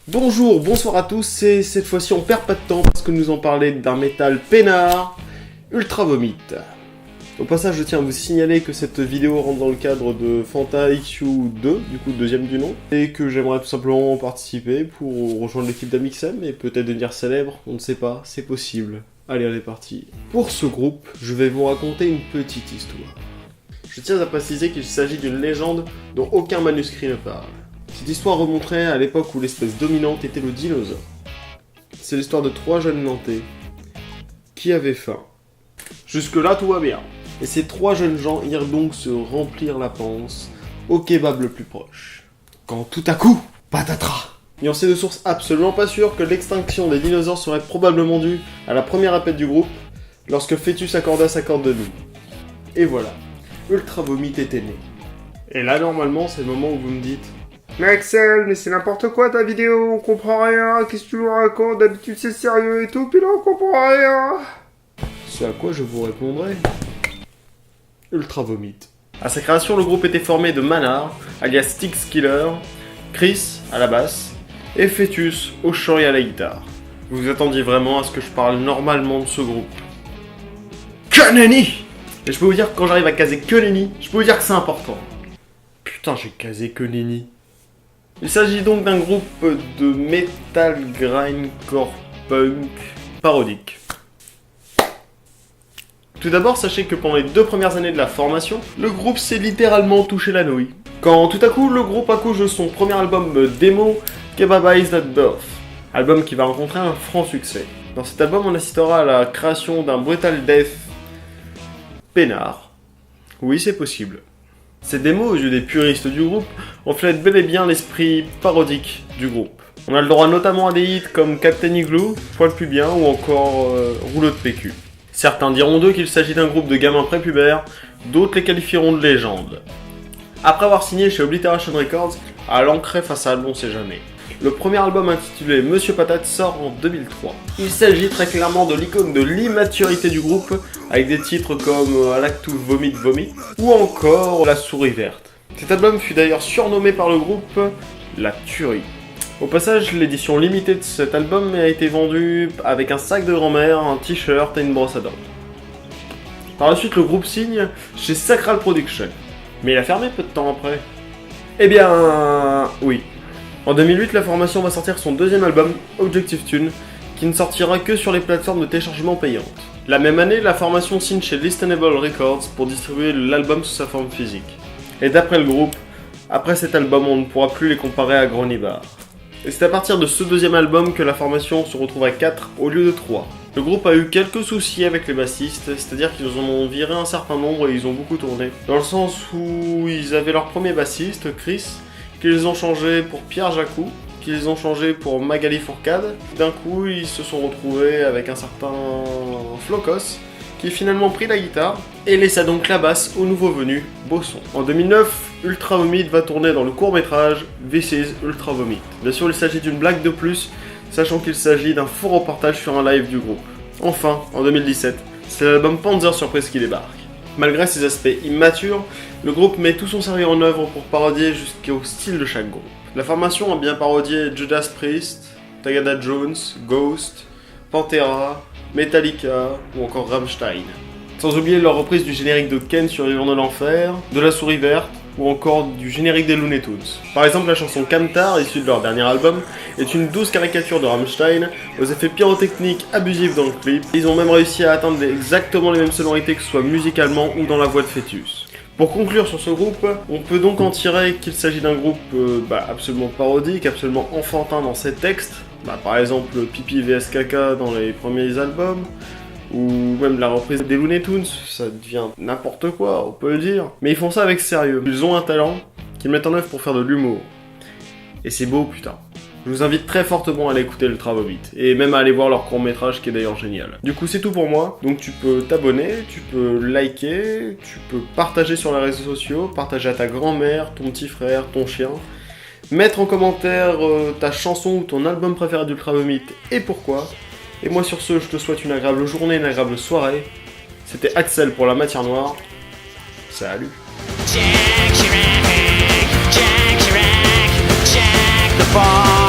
Bonjour, bonsoir à tous, et cette fois-ci on perd pas de temps parce que nous en parler d'un métal peinard, Ultra Vomit. Au passage, je tiens à vous signaler que cette vidéo rentre dans le cadre de Fanta XU2, du coup deuxième du nom, et que j'aimerais tout simplement participer pour rejoindre l'équipe d'Amixem et peut-être devenir célèbre, on ne sait pas, c'est possible. Allez, on est parti. Pour ce groupe, je vais vous raconter une petite histoire. Je tiens à préciser qu'il s'agit d'une légende dont aucun manuscrit ne parle. Cette histoire remonterait à l'époque où l'espèce dominante était le dinosaure. C'est l'histoire de 3 jeunes Nantais qui avaient faim. Jusque-là, tout va bien. Et ces 3 jeunes gens irent donc se remplir la panse au kebab le plus proche. Quand tout à coup, patatras! Et on sait de sources absolument pas sûres que l'extinction des dinosaures serait probablement due à la première répète du groupe, lorsque Fœtus accorda sa corde de mie. Et voilà, Ultra Vomit était né. Et là, normalement, c'est le moment où vous me dites: Mais Axel, mais c'est n'importe quoi ta vidéo, on comprend rien, qu'est-ce que tu nous racontes, d'habitude c'est sérieux et tout, puis là on comprend rien. Ce à quoi je vous répondrai: Ultra Vomit. À sa création, le groupe était formé de Manar, alias Styx Killer, Chris à la basse, et Fœtus au chant et à la guitare. Vous vous attendiez vraiment à ce que je parle normalement de ce groupe? Que nenni! Et je peux vous dire que quand j'arrive à caser que nenni, je peux vous dire que c'est important. Putain, j'ai casé que nenni. Il s'agit donc d'un groupe de metal grindcore punk parodique. Tout d'abord, sachez que pendant les 2 premières années de la formation, le groupe s'est littéralement touché la nouille. Quand tout à coup, le groupe accouche de son premier album démo, Kebabized at Birth, album qui va rencontrer un franc succès. Dans cet album, on assistera à la création d'un brutal death peinard. Oui, c'est possible. Ces démos, aux yeux des puristes du groupe, reflètent bel et bien l'esprit parodique du groupe. On a le droit notamment à des hits comme Captain Igloo, Poil Pubien ou encore Rouleau de PQ. Certains diront d'eux qu'il s'agit d'un groupe de gamins prépubères, d'autres les qualifieront de légende. Après avoir signé chez Obliteration Records, à l'ancrer face à on sait jamais. Le premier album intitulé Monsieur Patate sort en 2003. Il s'agit très clairement de l'icône de l'immaturité du groupe, avec des titres comme I Like to Vomit Vomit ou encore La Souris Verte. Cet album fut d'ailleurs surnommé par le groupe La Tuerie. Au passage, l'édition limitée de cet album a été vendue avec un sac de grand-mère, un t-shirt et une brosse à dents. Par la suite, le groupe signe chez Sacral Production. Mais il a fermé peu de temps après. Eh bien, oui. En 2008, la formation va sortir son deuxième album, Objective Tune, qui ne sortira que sur les plateformes de téléchargement payantes. La même année, la formation signe chez Listenable Records pour distribuer l'album sous sa forme physique. Et d'après le groupe, après cet album, on ne pourra plus les comparer à Gronibar. Et c'est à partir de ce deuxième album que la formation se retrouve à 4 au lieu de 3. Le groupe a eu quelques soucis avec les bassistes, c'est-à-dire qu'ils en ont viré un certain nombre et ils ont beaucoup tourné. Dans le sens où ils avaient leur premier bassiste, Chris, qu'ils ont changé pour Pierre Jacou, qu'ils ont changé pour Magali Fourcade. D'un coup, ils se sont retrouvés avec un certain Flocos, qui finalement prit la guitare et laissa donc la basse au nouveau venu, Bosson. En 2009, Ultra Vomit va tourner dans le court-métrage This is Ultra Vomit. Bien sûr, il s'agit d'une blague de plus, sachant qu'il s'agit d'un faux reportage sur un live du groupe. Enfin, en 2017, c'est l'album Panzer Surprise qui débarque. Malgré ses aspects immatures, le groupe met tout son sérieux en œuvre pour parodier jusqu'au style de chaque groupe. La formation a bien parodié Judas Priest, Tagada Jones, Ghost, Pantera, Metallica ou encore Rammstein. Sans oublier leur reprise du générique de Ken sur Survivant de l'Enfer, de La Souris Verte ou encore du générique des Looney Tunes. Par exemple, la chanson Kamtar, issue de leur dernier album, est une douce caricature de Rammstein, aux effets pyrotechniques abusifs dans le clip. Ils ont même réussi à atteindre exactement les mêmes sonorités que ce soit musicalement ou dans la voix de Fœtus. Pour conclure sur ce groupe, on peut donc en tirer qu'il s'agit d'un groupe absolument parodique, absolument enfantin dans ses textes, par exemple Pipi vs Caca dans les premiers albums, ou même la reprise des Looney Tunes, ça devient n'importe quoi, on peut le dire. Mais ils font ça avec sérieux, ils ont un talent qu'ils mettent en œuvre pour faire de l'humour. Et c'est beau, putain. Je vous invite très fortement à aller écouter Ultra Vomit, et même à aller voir leur court-métrage qui est d'ailleurs génial. Du coup, c'est tout pour moi, donc tu peux t'abonner, tu peux liker, tu peux partager sur les réseaux sociaux, partager à ta grand-mère, ton petit frère, ton chien, mettre en commentaire ta chanson ou ton album préféré d'Ultra Vomit et pourquoi. Et moi sur ce, je te souhaite une agréable journée, une agréable soirée. C'était Axel pour la matière noire. Salut. Jack Chirac, Jack the Ball.